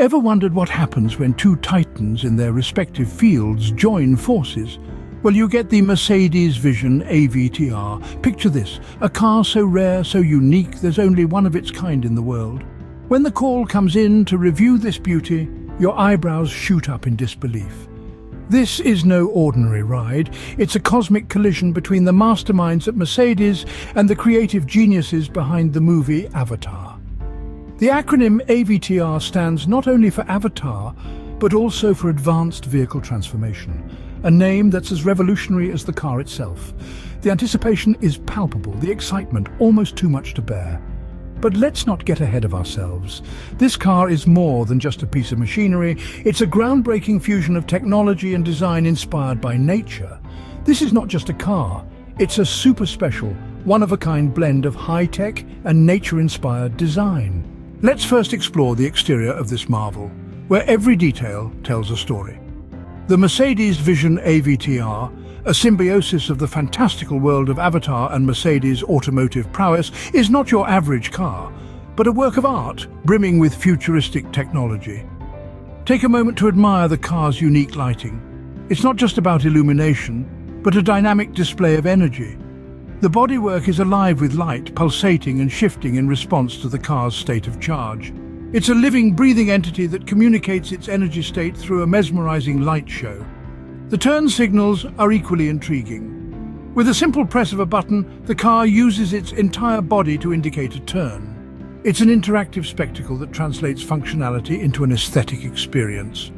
Ever wondered what happens when two titans in their respective fields join forces? Well, you get the Mercedes Vision AVTR. Picture this, a car so rare, so unique, there's only one of its kind in the world. When the call comes in to review this beauty, your eyebrows shoot up in disbelief. This is no ordinary ride. It's a cosmic collision between the masterminds at Mercedes and the creative geniuses behind the movie Avatar. The acronym AVTR stands not only for Avatar, but also for Advanced Vehicle Transformation, a name that's as revolutionary as the car itself. The anticipation is palpable, the excitement almost too much to bear. But let's not get ahead of ourselves. This car is more than just a piece of machinery. It's a groundbreaking fusion of technology and design inspired by nature. This is not just a car. It's a super special, one-of-a-kind blend of high-tech and nature-inspired design. Let's first explore the exterior of this marvel, where every detail tells a story. The Mercedes Vision AVTR, a symbiosis of the fantastical world of Avatar and Mercedes' automotive prowess, is not your average car, but a work of art brimming with futuristic technology. Take a moment to admire the car's unique lighting. It's not just about illumination, but a dynamic display of energy. The bodywork is alive with light, pulsating and shifting in response to the car's state of charge. It's a living, breathing entity that communicates its energy state through a mesmerizing light show. The turn signals are equally intriguing. With a simple press of a button, the car uses its entire body to indicate a turn. It's an interactive spectacle that translates functionality into an aesthetic experience.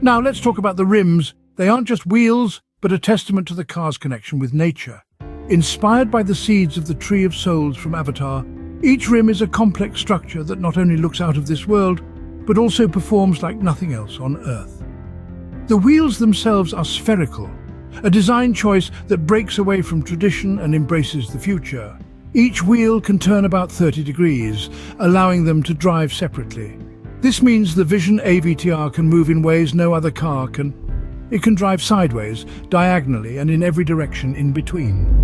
Now let's talk about the rims. They aren't just wheels, but a testament to the car's connection with nature. Inspired by the seeds of the Tree of Souls from Avatar, each rim is a complex structure that not only looks out of this world, but also performs like nothing else on Earth. The wheels themselves are spherical, a design choice that breaks away from tradition and embraces the future. Each wheel can turn about 30 degrees, allowing them to drive separately. This means the Vision AVTR can move in ways no other car can. It can drive sideways, diagonally, and in every direction in between.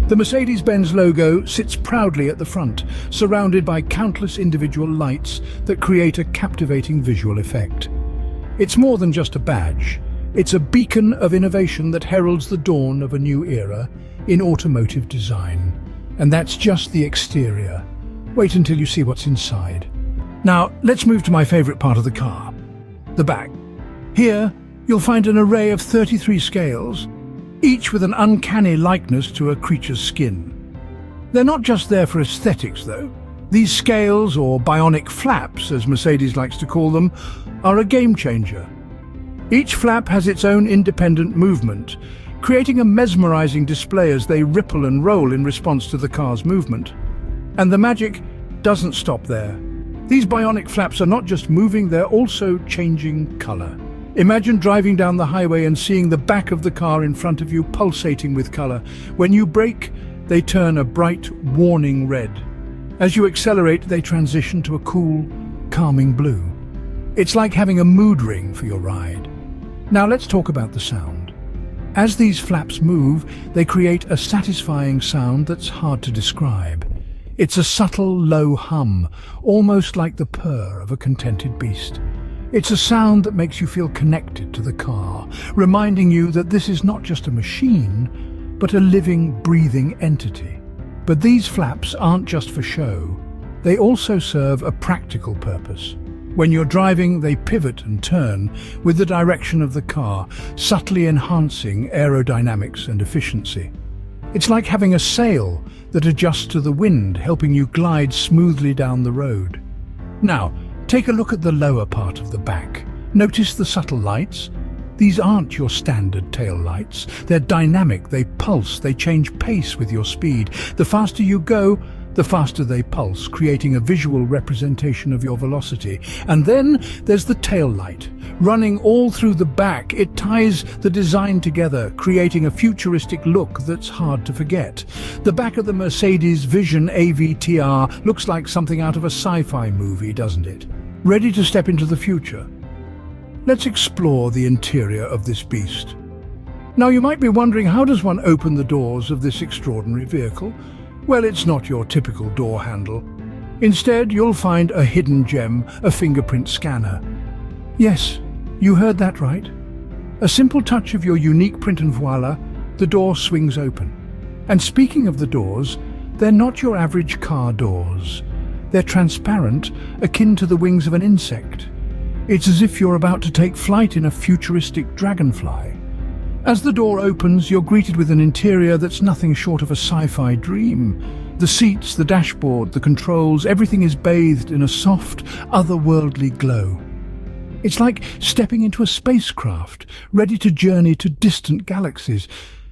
The Mercedes-Benz logo sits proudly at the front, surrounded by countless individual lights that create a captivating visual effect. It's more than just a badge. It's a beacon of innovation that heralds the dawn of a new era in automotive design. And that's just the exterior. Wait until you see what's inside. Now, let's move to my favorite part of the car, the back. Here, you'll find an array of 33 scales, each with an uncanny likeness to a creature's skin. They're not just there for aesthetics, though. These scales, or bionic flaps, as Mercedes likes to call them, are a game changer. Each flap has its own independent movement, creating a mesmerizing display as they ripple and roll in response to the car's movement. And the magic doesn't stop there. These bionic flaps are not just moving, they're also changing color. Imagine driving down the highway and seeing the back of the car in front of you pulsating with color. When you brake, they turn a bright, warning red. As you accelerate, they transition to a cool, calming blue. It's like having a mood ring for your ride. Now let's talk about the sound. As these flaps move, they create a satisfying sound that's hard to describe. It's a subtle, low hum, almost like the purr of a contented beast. It's a sound that makes you feel connected to the car, reminding you that this is not just a machine, but a living, breathing entity. But these flaps aren't just for show. They also serve a practical purpose. When you're driving, they pivot and turn with the direction of the car, subtly enhancing aerodynamics and efficiency. It's like having a sail that adjusts to the wind, helping you glide smoothly down the road. Now, take a look at the lower part of the back. Notice the subtle lights? These aren't your standard tail lights. They're dynamic, they pulse, they change pace with your speed. The faster you go, the faster they pulse, creating a visual representation of your velocity. And then there's the tail light. Running all through the back, it ties the design together, creating a futuristic look that's hard to forget. The back of the Mercedes Vision AVTR looks like something out of a sci-fi movie, doesn't it? Ready to step into the future? Let's explore the interior of this beast. Now you might be wondering, how does one open the doors of this extraordinary vehicle? Well, it's not your typical door handle. Instead, you'll find a hidden gem, a fingerprint scanner. Yes, you heard that right. A simple touch of your unique print and voila, the door swings open. And speaking of the doors, they're not your average car doors. They're transparent, akin to the wings of an insect. It's as if you're about to take flight in a futuristic dragonfly. As the door opens, you're greeted with an interior that's nothing short of a sci-fi dream. The seats, the dashboard, the controls, everything is bathed in a soft, otherworldly glow. It's like stepping into a spacecraft, ready to journey to distant galaxies.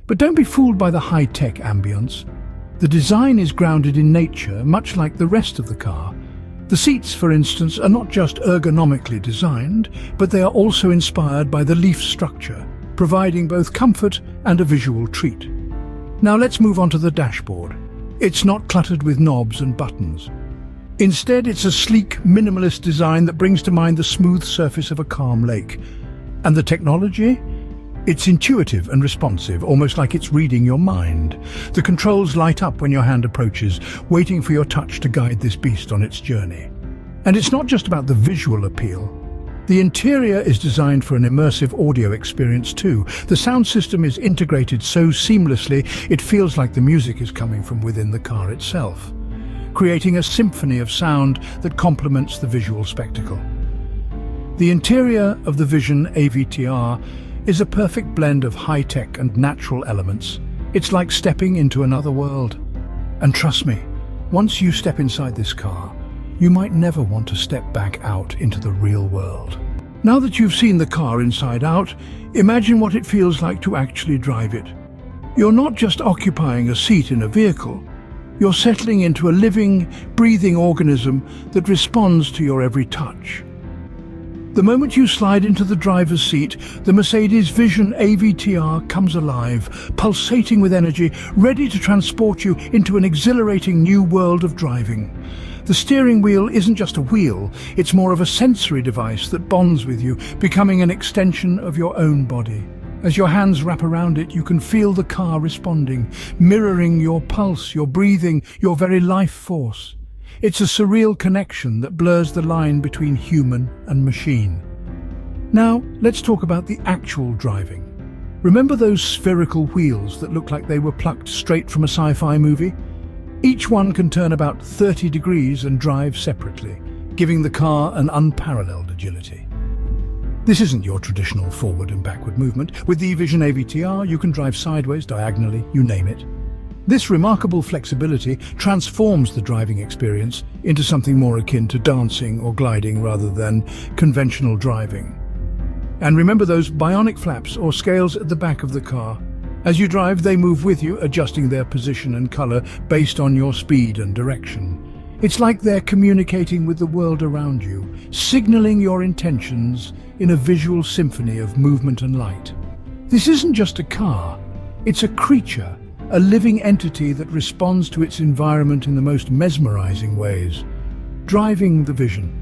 But don't be fooled by the high-tech ambience. The design is grounded in nature, much like the rest of the car. The seats, for instance, are not just ergonomically designed, but they are also inspired by the leaf structure, providing both comfort and a visual treat. Now let's move on to the dashboard. It's not cluttered with knobs and buttons. Instead, it's a sleek, minimalist design that brings to mind the smooth surface of a calm lake. And the technology? It's intuitive and responsive, almost like it's reading your mind. The controls light up when your hand approaches, waiting for your touch to guide this beast on its journey. And it's not just about the visual appeal. The interior is designed for an immersive audio experience too. The sound system is integrated so seamlessly, it feels like the music is coming from within the car itself, creating a symphony of sound that complements the visual spectacle. The interior of the Vision AVTR is a perfect blend of high-tech and natural elements. It's like stepping into another world. And trust me, once you step inside this car, you might never want to step back out into the real world. Now that you've seen the car inside out, imagine what it feels like to actually drive it. You're not just occupying a seat in a vehicle. You're settling into a living, breathing organism that responds to your every touch. The moment you slide into the driver's seat, the Mercedes Vision AVTR comes alive, pulsating with energy, ready to transport you into an exhilarating new world of driving. The steering wheel isn't just a wheel, it's more of a sensory device that bonds with you, becoming an extension of your own body. As your hands wrap around it, you can feel the car responding, mirroring your pulse, your breathing, your very life force. It's a surreal connection that blurs the line between human and machine. Now, let's talk about the actual driving. Remember those spherical wheels that look like they were plucked straight from a sci-fi movie? Each one can turn about 30 degrees and drive separately, giving the car an unparalleled agility. This isn't your traditional forward and backward movement. With the Vision AVTR, you can drive sideways, diagonally, you name it. This remarkable flexibility transforms the driving experience into something more akin to dancing or gliding rather than conventional driving. And remember those bionic flaps or scales at the back of the car. As you drive, they move with you, adjusting their position and color based on your speed and direction. It's like they're communicating with the world around you, signaling your intentions in a visual symphony of movement and light. This isn't just a car, it's a creature, a living entity that responds to its environment in the most mesmerizing ways. Driving the Vision.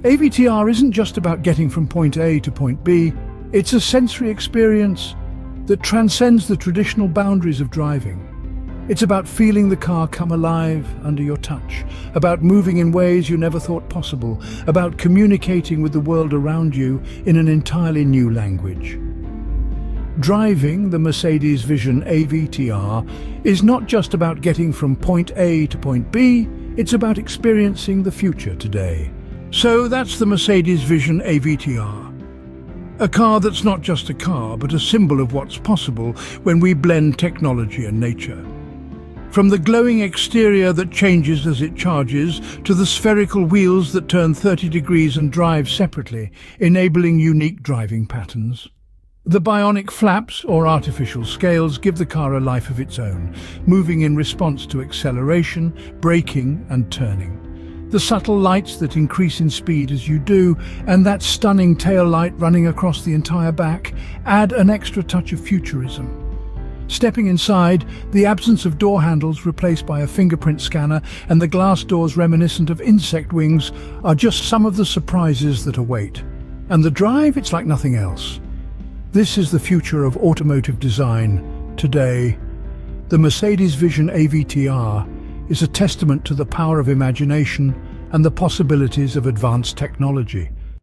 AVTR isn't just about getting from point A to point B, it's a sensory experience that transcends the traditional boundaries of driving. It's about feeling the car come alive under your touch, about moving in ways you never thought possible, about communicating with the world around you in an entirely new language. Driving the Mercedes Vision AVTR is not just about getting from point A to point B, it's about experiencing the future today. So that's the Mercedes Vision AVTR. A car that's not just a car, but a symbol of what's possible when we blend technology and nature. From the glowing exterior that changes as it charges, to the spherical wheels that turn 30 degrees and drive separately, enabling unique driving patterns. The bionic flaps, or artificial scales, give the car a life of its own, moving in response to acceleration, braking and turning. The subtle lights that increase in speed as you do, and that stunning tail light running across the entire back, add an extra touch of futurism. Stepping inside, the absence of door handles replaced by a fingerprint scanner and the glass doors reminiscent of insect wings are just some of the surprises that await. And the drive, it's like nothing else. This is the future of automotive design today. The Mercedes Vision AVTR is a testament to the power of imagination and the possibilities of advanced technology.